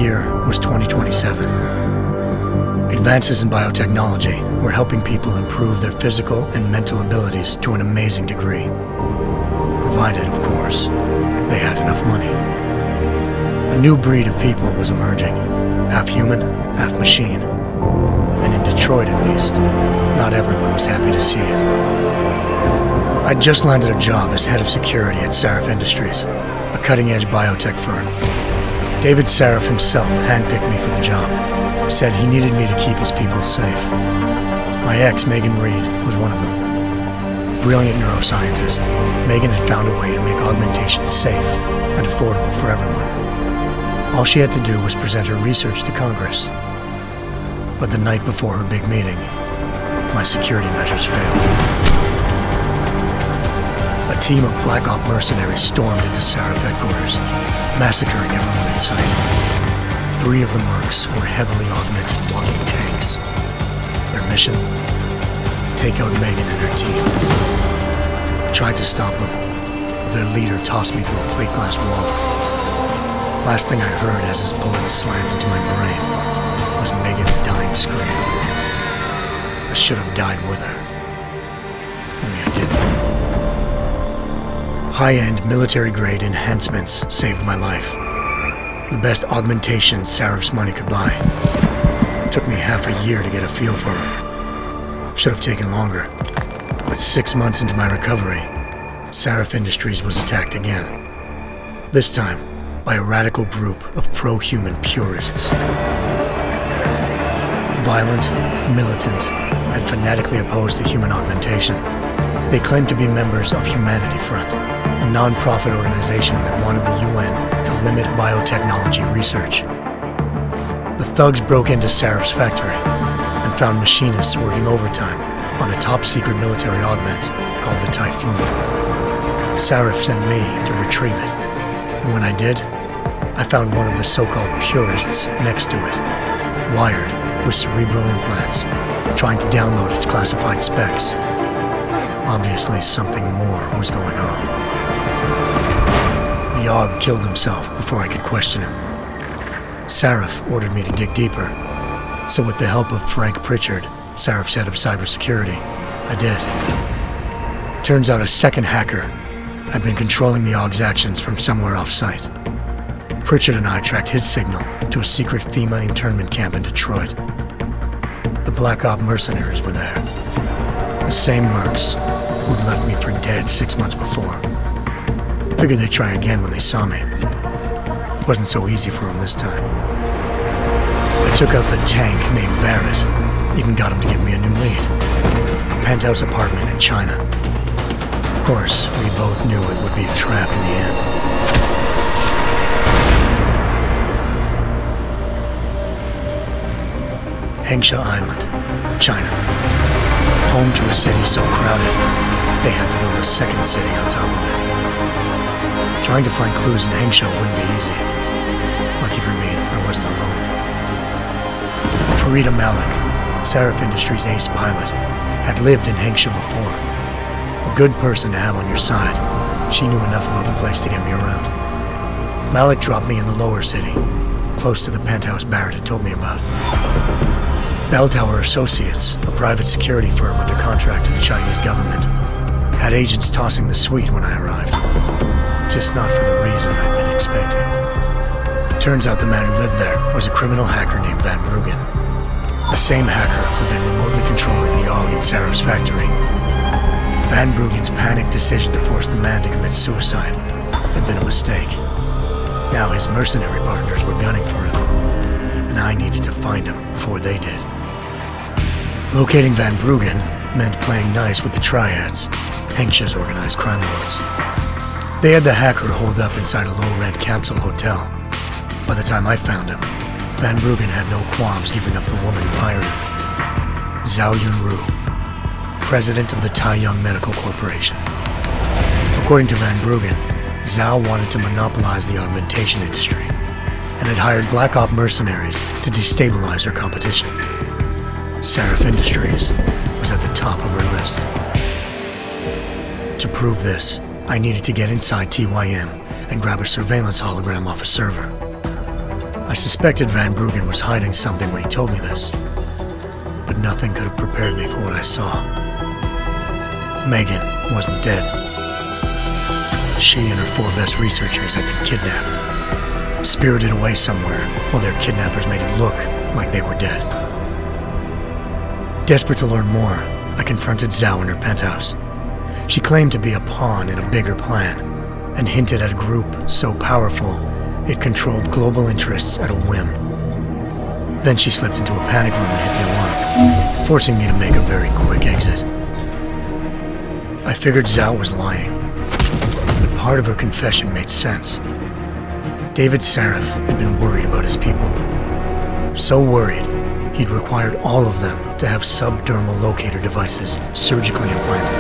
year was 2027. Advances in biotechnology were helping people improve their physical and mental abilities to an amazing degree. Provided, of course, they had enough money. A new breed of people was emerging, half human, half machine. And in Detroit, at least, not everyone was happy to see it. I'd just landed a job as head of security at Sarif Industries, a cutting-edge biotech firm. David Sarif himself handpicked me for the job, said he needed me to keep his people safe. My ex, Megan Reed, was one of them. Brilliant neuroscientist, Megan had found a way to make augmentation safe and affordable for everyone. All she had to do was present her research to Congress. But the night before her big meeting, my security measures failed. A team of Black Op mercenaries stormed into Sarif headquarters, massacring everyone in sight. 3 of the mercs were heavily augmented walking tanks. Their mission? Take out Megan and her team. I tried to stop them, but their leader tossed me through a plate glass wall. Last thing I heard as his bullets slammed into my brain was Megan's dying scream. I should have died with her. Only I didn't. High-end military-grade enhancements saved my life. The best augmentation Sarif's money could buy. It took me half a year to get a feel for her. Should have taken longer. But 6 months into my recovery, Sarif Industries was attacked again. This time, by a radical group of pro-human purists. Violent, militant, and fanatically opposed to human augmentation. They claimed to be members of Humanity Front, a non-profit organization that wanted the UN to limit biotechnology research. The thugs broke into Sarif's factory and found machinists working overtime on a top-secret military augment called the Typhoon. Sarif sent me to retrieve it, and when I did, I found one of the so-called purists next to it, wired with cerebral implants, trying to download its classified specs. Obviously, something more was going on. The AUG killed himself before I could question him. Sarif ordered me to dig deeper, so with the help of Frank Pritchard, Sarif's head of cybersecurity, I did. Turns out a second hacker had been controlling the AUG's actions from somewhere off-site. Pritchard and I tracked his signal to a secret FEMA internment camp in Detroit. The Black Op mercenaries were there. The same mercs who'd left me for dead 6 months before. Figured they'd try again when they saw me. It wasn't so easy for them this time. I took out the tank named Barrett, even got him to give me a new lead. A penthouse apartment in China. Of course, we both knew it would be a trap in the end. Hengsha Island, China. Home to a city so crowded, they had to build a second city on top of it. Trying to find clues in Hengsha wouldn't be easy. Lucky for me, I wasn't alone. Farida Malik, Sarif Industries' ace pilot, had lived in Hengsha before. A good person to have on your side. She knew enough about the place to get me around. Malik dropped me in the lower city, close to the penthouse Barrett had told me about. Bell Tower Associates, a private security firm under contract to the Chinese government, had agents tossing the suite when I arrived. Just not for the reason I'd been expecting. Turns out the man who lived there was a criminal hacker named Van Bruggen. The same hacker who'd been remotely controlling the AUG in Sarif's factory. Van Bruggen's panicked decision to force the man to commit suicide had been a mistake. Now his mercenary partners were gunning for him, and I needed to find him before they did. Locating Van Bruggen meant playing nice with the Triads, Hengsha's organized crime lords. They had the hacker holed up inside a low-rent capsule hotel. By the time I found him, Van Bruggen had no qualms giving up the woman who hired him. Zhao Yunru, president of the Taiyang Medical Corporation. According to Van Bruggen, Zhao wanted to monopolize the augmentation industry and had hired Black Op mercenaries to destabilize her competition. Sarif Industries was at the top of her list. To prove this, I needed to get inside TYM and grab a surveillance hologram off a server. I suspected Van Bruggen was hiding something when he told me this, but nothing could have prepared me for what I saw. Megan wasn't dead. She and her 4 best researchers had been kidnapped, spirited away somewhere while their kidnappers made it look like they were dead. Desperate to learn more, I confronted Zhao in her penthouse. She claimed to be a pawn in a bigger plan, and hinted at a group so powerful it controlled global interests at a whim. Then she slipped into a panic room and hit the alarm, forcing me to make a very quick exit. I figured Zhao was lying, but part of her confession made sense. David Sarif had been worried about his people. So worried, he'd required all of them to have subdermal locator devices surgically implanted.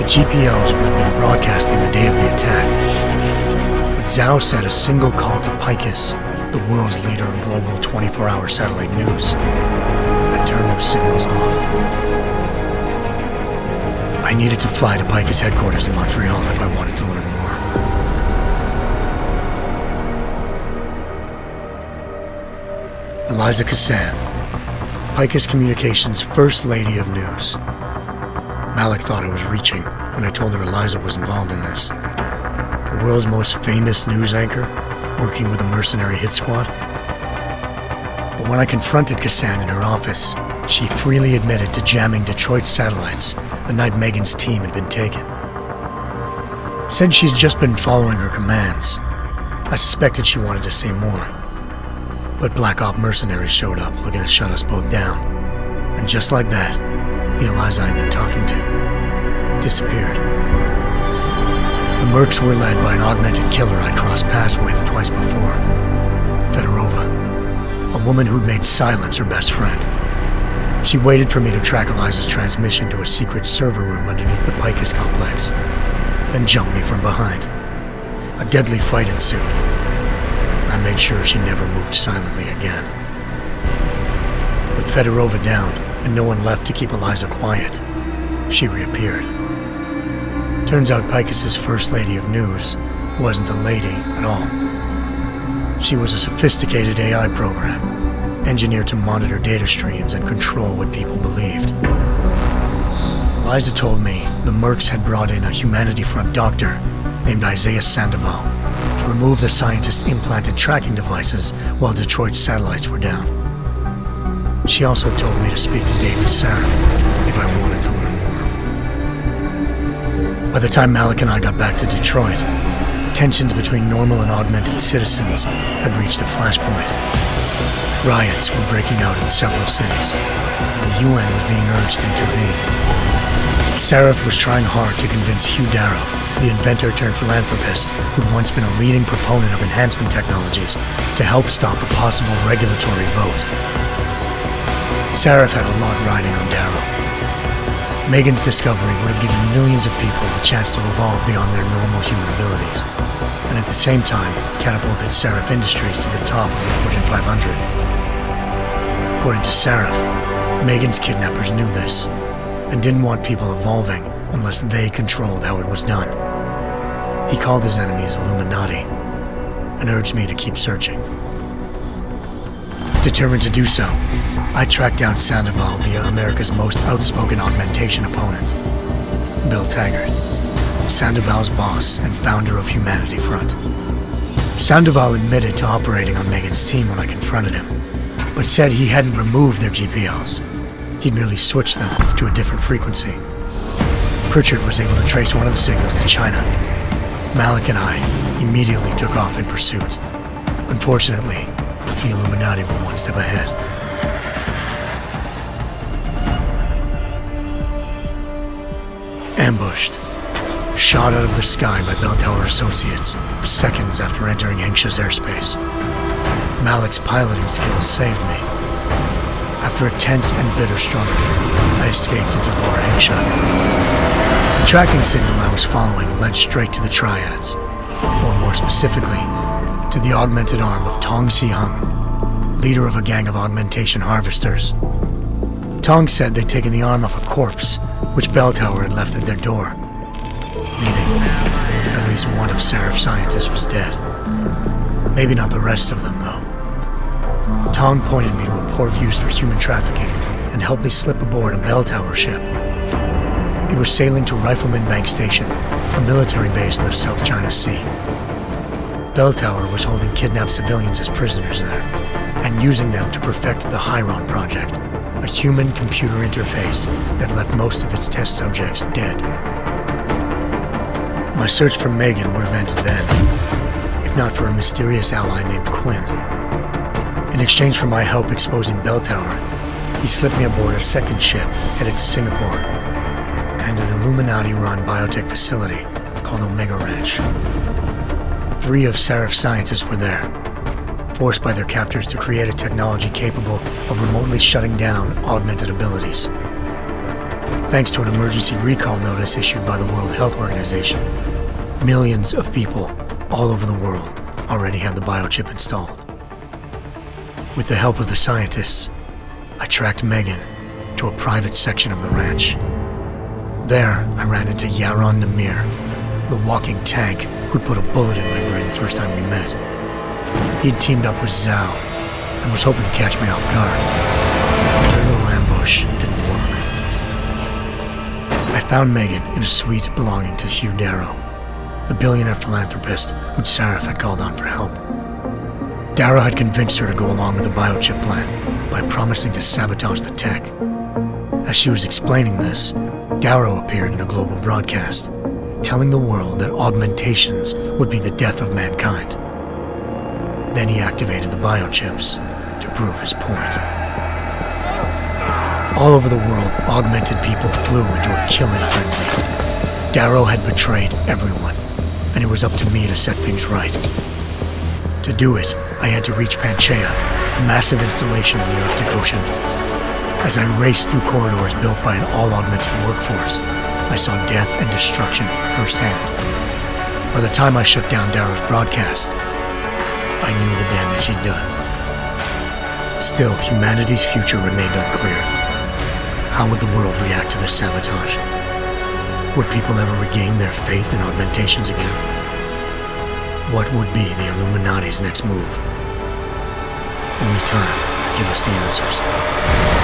The GPLs would have been broadcasting the day of the attack. But Zhao said a single call to Picus, the world's leader in global 24-hour satellite news, had turned those signals off. I needed to fly to Picus headquarters in Montreal if I wanted to learn more. Eliza Cassan, Picus Communications' First Lady of News. Malik thought I was reaching when I told her Eliza was involved in this. The world's most famous news anchor, working with a mercenary hit squad. But when I confronted Cassan in her office, she freely admitted to jamming Detroit's satellites the night Megan's team had been taken. Said she's just been following her commands. I suspected she wanted to say more. But Black Op mercenaries showed up looking to shut us both down. And just like that, the Eliza I'd been talking to disappeared. The Mercs were led by an augmented killer I'd crossed paths with twice before. Fedorova, a woman who'd made silence her best friend. She waited for me to track Eliza's transmission to a secret server room underneath the Picus complex, then jumped me from behind. A deadly fight ensued. I made sure she never moved silently again. With Fedorova down, and no one left to keep Eliza quiet, she reappeared. Turns out Picus's First Lady of News wasn't a lady at all. She was a sophisticated AI program, engineered to monitor data streams and control what people believed. Eliza told me the Mercs had brought in a Humanity Front doctor named Isaiah Sandoval to remove the scientist's implanted tracking devices while Detroit's satellites were down. She also told me to speak to David Sarif if I wanted to learn more. By the time Malik and I got back to Detroit, tensions between normal and augmented citizens had reached a flashpoint. Riots were breaking out in several cities, and the UN was being urged to intervene. Sarif was trying hard to convince Hugh Darrow, the inventor-turned-philanthropist who'd once been a leading proponent of enhancement technologies, to help stop a possible regulatory vote. Sarif had a lot riding on Darrow. Megan's discovery would have given millions of people the chance to evolve beyond their normal human abilities, and at the same time catapulted Sarif Industries to the top of the Fortune 500. According to Sarif, Megan's kidnappers knew this, and didn't want people evolving unless they controlled how it was done. He called his enemies Illuminati, and urged me to keep searching. Determined to do so, I tracked down Sandoval via America's most outspoken augmentation opponent, Bill Taggart, Sandoval's boss and founder of Humanity Front. Sandoval admitted to operating on Megan's team when I confronted him, but said he hadn't removed their GPLs. He'd merely switched them to a different frequency. Pritchard was able to trace one of the signals to China. Malik and I immediately took off in pursuit. Unfortunately, the Illuminati were one step ahead. Ambushed. Shot out of the sky by Bell Tower Associates, seconds after entering Hengsha's airspace. Malik's piloting skills saved me. After a tense and bitter struggle, I escaped into Lower Hengsha. The tracking signal I was following led straight to the Triads, or more specifically, to the augmented arm of Tong Si-hung, leader of a gang of augmentation harvesters. Tong said they'd taken the arm off a corpse, which Bell Tower had left at their door, meaning at least one of Sarif's scientists was dead. Maybe not the rest of them, though. Tong pointed me to a port used for human trafficking and helped me slip aboard a bell tower ship. It was sailing to Rifleman Bank Station, a military base in the South China Sea. Bell Tower was holding kidnapped civilians as prisoners there, and using them to perfect the Hyron project, a human-computer interface that left most of its test subjects dead. My search for Megan would have ended then, if not for a mysterious ally named Quinn. In exchange for my help exposing Bell Tower, he slipped me aboard a second ship headed to Singapore and an Illuminati-run biotech facility called Omega Ranch. 3 of Serif's scientists were there, forced by their captors to create a technology capable of remotely shutting down augmented abilities. Thanks to an emergency recall notice issued by the World Health Organization, millions of people all over the world already had the biochip installed. With the help of the scientists, I tracked Megan to a private section of the ranch. There, I ran into Yaron Namir, the walking tank who'd put a bullet in my brain the first time we met. He'd teamed up with Zhao and was hoping to catch me off guard. But their little ambush didn't work. I found Megan in a suite belonging to Hugh Darrow, the billionaire philanthropist who'd Serif had called on for help. Darrow had convinced her to go along with the biochip plan by promising to sabotage the tech. As she was explaining this, Darrow appeared in a global broadcast, telling the world that augmentations would be the death of mankind. Then he activated the biochips to prove his point. All over the world, augmented people flew into a killing frenzy. Darrow had betrayed everyone, and it was up to me to set things right. To do it, I had to reach Panchaea, a massive installation in the Arctic Ocean. As I raced through corridors built by an all-augmented workforce, I saw death and destruction firsthand. By the time I shut down Darrow's broadcast, I knew the damage he'd done. Still, humanity's future remained unclear. How would the world react to this sabotage? Would people ever regain their faith in augmentations again? What would be the Illuminati's next move? Only time will give us the answers.